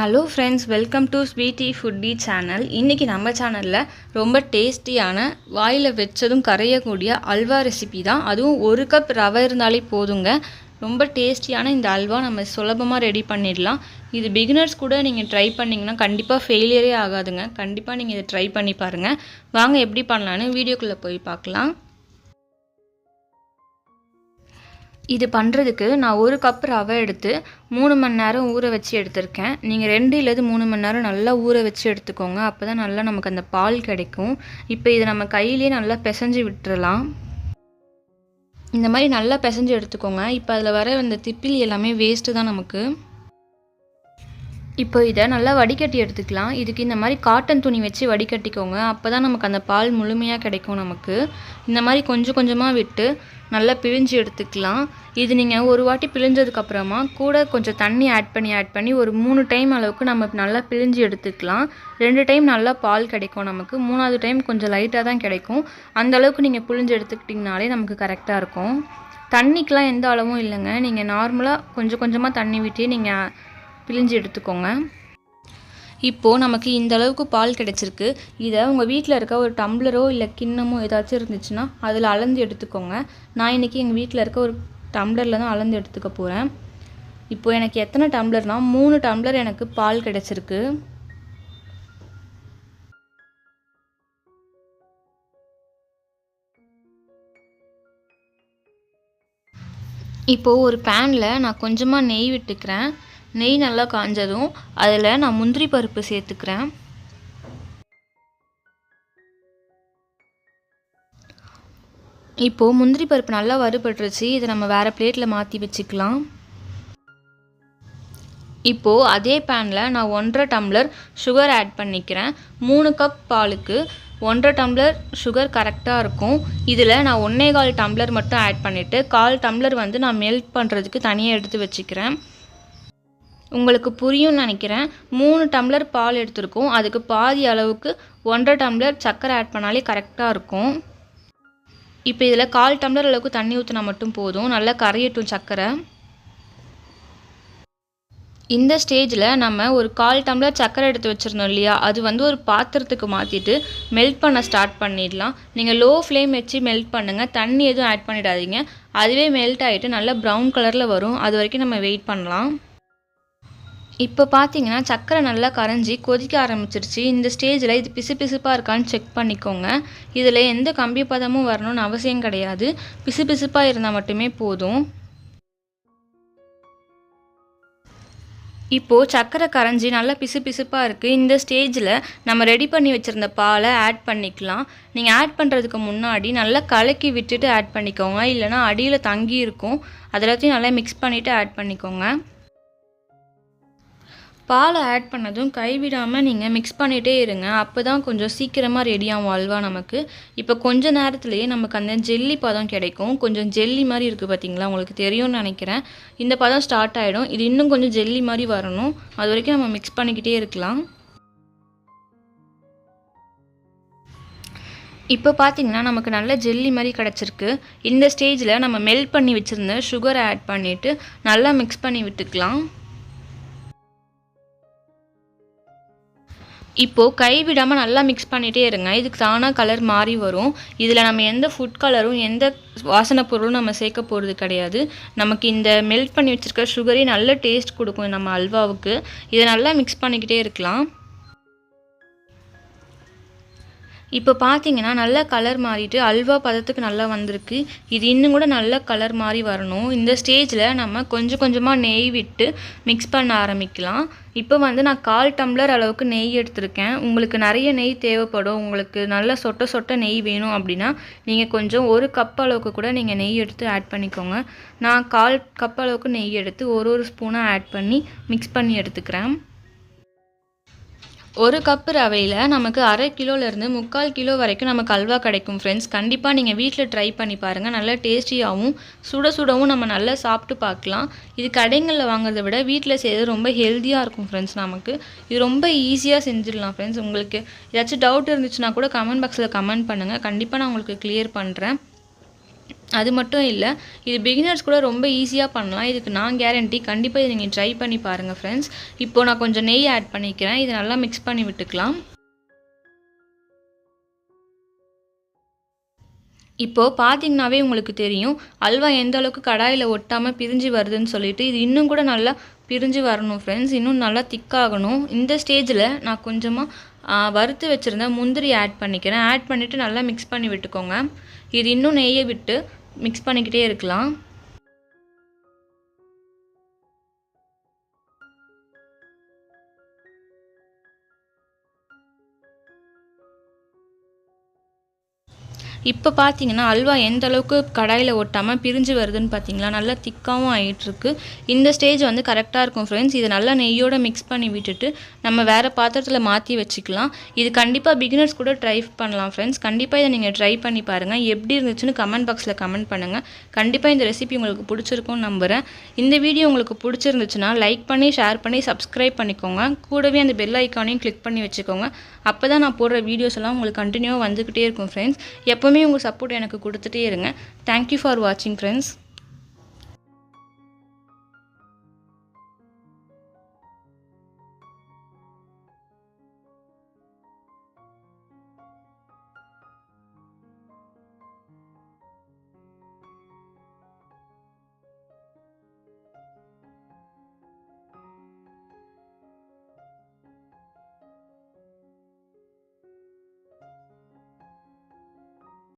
Hello friends, welcome to Sweety Foodie channel. இன்றைக்கி நம்ம சேனலில் ரொம்ப டேஸ்டியான வாயில் வச்சதும் கரையக்கூடிய அல்வா ரெசிபி தான். அதுவும் 1 கப் ரவை இருந்தாலே போதுங்க. ரொம்ப டேஸ்டியான இந்த அல்வா நம்ம சுலபமாக ரெடி பண்ணிடலாம். இது பிகினர்ஸ் கூட நீங்கள் ட்ரை பண்ணிங்கன்னா கண்டிப்பாக ஃபெயிலியரே ஆகாதுங்க. கண்டிப்பாக நீங்கள் இதை ட்ரை பண்ணி பாருங்கள். வாங்க எப்படி பண்ணலான்னு வீடியோக்குள்ளே போய் பார்க்கலாம். இது பண்ணுறதுக்கு நான் 1 கப் ரவை எடுத்து 3 மணி நேரம் ஊற வச்சு எடுத்திருக்கேன். நீங்கள் 2 இல்லது 3 மணி நேரம் நல்லா ஊற வச்சு எடுத்துக்கோங்க. அப்போ தான் நல்லா நமக்கு அந்த பால் கிடைக்கும். இப்போ இதை நம்ம கையிலேயே நல்லா பிசைஞ்சு விட்டுறலாம். இந்த மாதிரி நல்லா பிசைஞ்சு எடுத்துக்கோங்க. இப்போ அதில் வர அந்த திப்பிலி எல்லாமே வேஸ்ட்டு தான் நமக்கு. இப்போ இதை நல்லா வடிகட்டி எடுத்துக்கலாம். இதுக்கு இந்த மாதிரி காட்டன் துணி வச்சு வடிகட்டிக்கோங்க. அப்போ தான் நமக்கு அந்த பால் முழுமையாக கிடைக்கும் நமக்கு. இந்த மாதிரி கொஞ்சம் கொஞ்சமாக விட்டு நல்லா பிழிஞ்சு எடுத்துக்கலாம். இது நீங்கள் ஒரு வாட்டி பிழிஞ்சதுக்கப்புறமா கூட கொஞ்சம் தண்ணி ஆட் பண்ணி ஒரு 3 டைம் அளவுக்கு நம்ம நல்லா பிழிஞ்சு எடுத்துக்கலாம். 2 டைம் நல்லா பால் கிடைக்கும் நமக்கு. 3வது டைம் கொஞ்சம் லைட்டாக தான் கிடைக்கும். அந்த அளவுக்கு நீங்கள் பிழிஞ்சு எடுத்துக்கிட்டிங்கனாலே நமக்கு கரெக்டாக இருக்கும். தண்ணிக்கெலாம் எந்த அளவும் இல்லைங்க. நீங்கள் நார்மலாக கொஞ்சம் கொஞ்சமாக தண்ணி விட்டு நீங்கள் பிழிஞ்சு எடுத்துக்கோங்க. இப்போது நமக்கு இந்த அளவுக்கு பால் கிடச்சிருக்கு. இதை உங்கள் வீட்டில் இருக்க ஒரு டம்ளரோ இல்லை கிண்ணமோ ஏதாச்சும் இருந்துச்சுன்னா அதில் அளந்து எடுத்துக்கோங்க. நான் இன்றைக்கி எங்கள் வீட்டில் இருக்க ஒரு டம்ளரில் தான் அளந்து எடுத்துக்க போகிறேன். இப்போது எனக்கு எத்தனை டம்ளர்னால் 3 டம்ளர் எனக்கு பால் கிடச்சிருக்கு. இப்போது ஒரு பேனில் நான் கொஞ்சமாக நெய் விட்டுக்கிறேன். நெய் நல்லா காஞ்சதும் அதில் நான் முந்திரி பருப்பு சேர்த்துக்கிறேன். இப்போது முந்திரி பருப்பு நல்லா வறுபட்டுருச்சு. இதை நம்ம வேறு பிளேட்டில் மாற்றி வச்சுக்கலாம். இப்போது அதே பேனில் நான் 1.5 டம்ளர் சுகர் ஆட் பண்ணிக்கிறேன். 3 கப் பாலுக்கு 1.5 டம்ளர் சுகர் கரெக்டாக இருக்கும். இதில் நான் 1.25 டம்ளர் மட்டும் ஆட் பண்ணிவிட்டு 1/4 டம்ளர் நான் மெல்ட் பண்ணுறதுக்கு தனியாக எடுத்து வச்சுக்கிறேன். உங்களுக்கு புரியும்னு நினைக்கிறேன். 3 டம்ளர் பால் எடுத்துருக்கோம். அதுக்கு பாதி அளவுக்கு 1.5 டம்ளர் சர்க்கரை ஆட் பண்ணாலே கரெக்டாக இருக்கும். இப்போ இதில் 1/4 டம்ளர் அளவுக்கு தண்ணி ஊற்றினா மட்டும் போதும். நல்லா கரையட்டும் சர்க்கரை. இந்த ஸ்டேஜில் நம்ம ஒரு 1/4 டம்ளர் சர்க்கரை எடுத்து வச்சுருந்தோம் இல்லையா, அது ஒரு பாத்திரத்துக்கு மாற்றிட்டு மெல்ட் பண்ண ஸ்டார்ட் பண்ணிடலாம். நீங்கள் லோ ஃப்ளேம் வச்சு மெல்ட் பண்ணுங்கள். தண்ணி எதுவும் ஆட் பண்ணிடாதீங்க. அதுவே மெல்ட் ஆகிட்டு நல்லா ப்ரௌன் கலரில் வரும். அது வரைக்கும் நம்ம வெயிட் பண்ணலாம். இப்போ பார்த்தீங்கன்னா சர்க்கரை நல்லா கரைஞ்சி கொதிக்க ஆரம்பிச்சிருச்சு. இந்த ஸ்டேஜில் இது பிசுபிசுப்பாக இருக்கான்னு செக் பண்ணிக்கோங்க. இதில் எந்த கம்பி பதமும் வரணும்னு அவசியம் கிடையாது. பிசுபிசுப்பாக இருந்தால் மட்டுமே போதும். இப்போது சர்க்கரை கரைஞ்சி நல்லா பிசுபிசுப்பாக இருக்குது. இந்த ஸ்டேஜில் நம்ம ரெடி பண்ணி வச்சுருந்த பாலை ஆட் பண்ணிக்கலாம். நீங்கள் ஆட் பண்ணுறதுக்கு முன்னாடி நல்லா கலக்கி விட்டுட்டு ஆட் பண்ணிக்கோங்க. இல்லைனா அடியில் தங்கி இருக்கும். அதெல்லாத்தையும் நல்லா மிக்ஸ் பண்ணிவிட்டு ஆட் பண்ணிக்கோங்க. பாலை ஆட் பண்ணதும் கைவிடாமல் நீங்கள் மிக்ஸ் பண்ணிகிட்டே இருங்க. அப்போ தான் கொஞ்சம் சீக்கிரமாக ரெடியாகும் அல்வா நமக்கு. இப்போ கொஞ்ச நேரத்துலேயே நமக்கு அந்த ஜெல்லி பதம் கிடைக்கும். கொஞ்சம் ஜெல்லி மாதிரி இருக்குது பார்த்தீங்களா, உங்களுக்கு தெரியும்னு நினைக்கிறேன். இந்த பதம் ஸ்டார்ட் ஆகிடும். இது இன்னும் கொஞ்சம் ஜெல்லி மாதிரி வரணும். அது வரைக்கும் நம்ம மிக்ஸ் பண்ணிக்கிட்டே இருக்கலாம். இப்போ பார்த்தீங்கன்னா நமக்கு நல்ல ஜெல்லி மாதிரி கிடச்சிருக்கு. இந்த ஸ்டேஜில் நம்ம மெல்ட் பண்ணி வச்சுருந்த சுகரை ஆட் பண்ணிவிட்டு நல்லா மிக்ஸ் பண்ணி விட்டுக்கலாம். இப்போது கைவிடாமல் நல்லா மிக்ஸ் பண்ணிகிட்டே இருங்க. இதுக்கு தானாக கலர் மாறி வரும். இதில் நம்ம எந்த ஃபுட் கலரும் எந்த வாசனை பொருளும் நம்ம சேர்க்க போகிறது கிடையாது. நமக்கு இந்த மெல்ட் பண்ணி வச்சுருக்க சுகரே நல்ல டேஸ்ட் கொடுக்கும் நம்ம அல்வாவுக்கு. இதை நல்லா மிக்ஸ் பண்ணிக்கிட்டே இருக்கலாம். இப்போ பார்த்தீங்கன்னா நல்லா கலர் மாறிட்டு அல்வா பதத்துக்கு நல்லா வந்திருக்கு. இது இன்னும் கூட நல்ல கலர் மாறி வரணும். இந்த ஸ்டேஜில் நம்ம கொஞ்சம் கொஞ்சமாக நெய் விட்டு மிக்ஸ் பண்ண ஆரம்பிக்கலாம். இப்போ நான் 1/4 டம்ளர் அளவுக்கு நெய் எடுத்திருக்கேன். உங்களுக்கு நிறைய நெய் தேவைப்படும். உங்களுக்கு நல்லா சொட்ட சொட்ட நெய் வேணும் அப்படின்னா நீங்கள் கொஞ்சம் 1 கப் அளவுக்கு கூட நீங்கள் நெய் எடுத்து ஆட் பண்ணிக்கோங்க. நான் 1/4 கப் அளவுக்கு நெய் எடுத்து ஒரு ஸ்பூனாக ஆட் பண்ணி மிக்ஸ் பண்ணி எடுத்துக்கிறேன். 1 கப்பு ரவையில் நமக்கு 1/2 கிலோலேருந்து 3/4 கிலோ வரைக்கும் நமக்கு அல்வா கிடைக்கும் ஃப்ரெண்ட்ஸ். கண்டிப்பாக நீங்கள் வீட்டில் ட்ரை பண்ணி பாருங்கள். நல்லா டேஸ்டியாகவும் சுடவும் நம்ம நல்லா சாப்பிட்டு பார்க்கலாம். இது கடைகளில் வாங்குறதை விட வீட்டில் செய்கிறது ரொம்ப ஹெல்த்தியாக இருக்கும் ஃப்ரெண்ட்ஸ். நமக்கு இது ரொம்ப ஈஸியாக செஞ்சிடலாம் ஃப்ரெண்ட்ஸ். உங்களுக்கு ஏதாச்சும் டவுட் இருந்துச்சுன்னா கூட கமெண்ட் பாக்ஸில் கமெண்ட் பண்ணுங்கள். கண்டிப்பாக நான் உங்களுக்கு கிளியர் பண்ணுறேன். அது மட்டும் இல்லை, இது பிகினர்ஸ் கூட ரொம்ப ஈஸியாக பண்ணலாம். இதுக்கு நான் கேரண்டி. கண்டிப்பாக இதை நீங்கள் ட்ரை பண்ணி பாருங்கள் ஃப்ரெண்ட்ஸ். இப்போது நான் கொஞ்சம் நெய் ஆட் பண்ணிக்கிறேன். இதை நல்லா மிக்ஸ் பண்ணி விட்டுக்கலாம். இப்போது பார்த்தீங்கன்னாவே உங்களுக்கு தெரியும் அல்வா எந்த அளவுக்கு கடாயில் ஒட்டாமல் பிரிஞ்சு வருதுன்னு சொல்லிட்டு. இது இன்னும் கூட நல்லா பிரிஞ்சு வரணும் ஃப்ரெண்ட்ஸ். இன்னும் நல்லா திக்காகணும். இந்த ஸ்டேஜில் நான் கொஞ்சமாக வறுத்து வச்சுருந்த முந்திரி ஆட் பண்ணிக்கிறேன். ஆட் பண்ணிவிட்டு நல்லா மிக்ஸ் பண்ணி விட்டுக்கோங்க. இது இன்னும் நெய்யை விட்டு மிக்ஸ் பண்ணிக்கிட்டே இருக்கலாம். இப்போ பார்த்தீங்கன்னா அல்வா எந்த அளவுக்கு கடாயில் ஒட்டாமல் பிரிஞ்சு வருதுன்னு பார்த்தீங்களா? நல்லா திக்காகவும் ஆகிட்டுருக்கு. இந்த ஸ்டேஜ் வந்து கரெக்டாக இருக்கும் ஃப்ரெண்ட்ஸ். இதை நல்லா நெய்யோடு மிக்ஸ் பண்ணி விட்டுட்டு நம்ம வேறு பாத்திரத்தில் மாற்றி வச்சுக்கலாம். இது கண்டிப்பாக பிகினர்ஸ் கூட ட்ரை பண்ணலாம் ஃப்ரெண்ட்ஸ். கண்டிப்பாக இதை நீங்கள் ட்ரை பண்ணி பாருங்கள். எப்படி இருந்துச்சுன்னு கமெண்ட் பாக்ஸில் கமெண்ட் பண்ணுங்கள். கண்டிப்பாக இந்த ரெசிபி உங்களுக்கு பிடிச்சிருக்கும்னு நம்புகிறேன். இந்த வீடியோ உங்களுக்கு பிடிச்சிருந்துச்சுன்னா லைக் பண்ணி, ஷேர் பண்ணி, சப்ஸ்கிரைப் பண்ணிக்கோங்க. கூடவே அந்த பெல் ஐக்கானையும் கிளிக் பண்ணி வச்சுக்கோங்க. அப்போ தான் நான் போடுற வீடியோஸ் எல்லாம் உங்களுக்கு கண்டினியூவாக வந்துக்கிட்டே இருக்கும் ஃப்ரெண்ட்ஸ். எப்போவுமே உங்கள் சப்போர்ட் எனக்கு கொடுத்துட்டே இருங்க. தேங்க்யூ ஃபார் வாட்சிங் ஃப்ரெண்ட்ஸ்.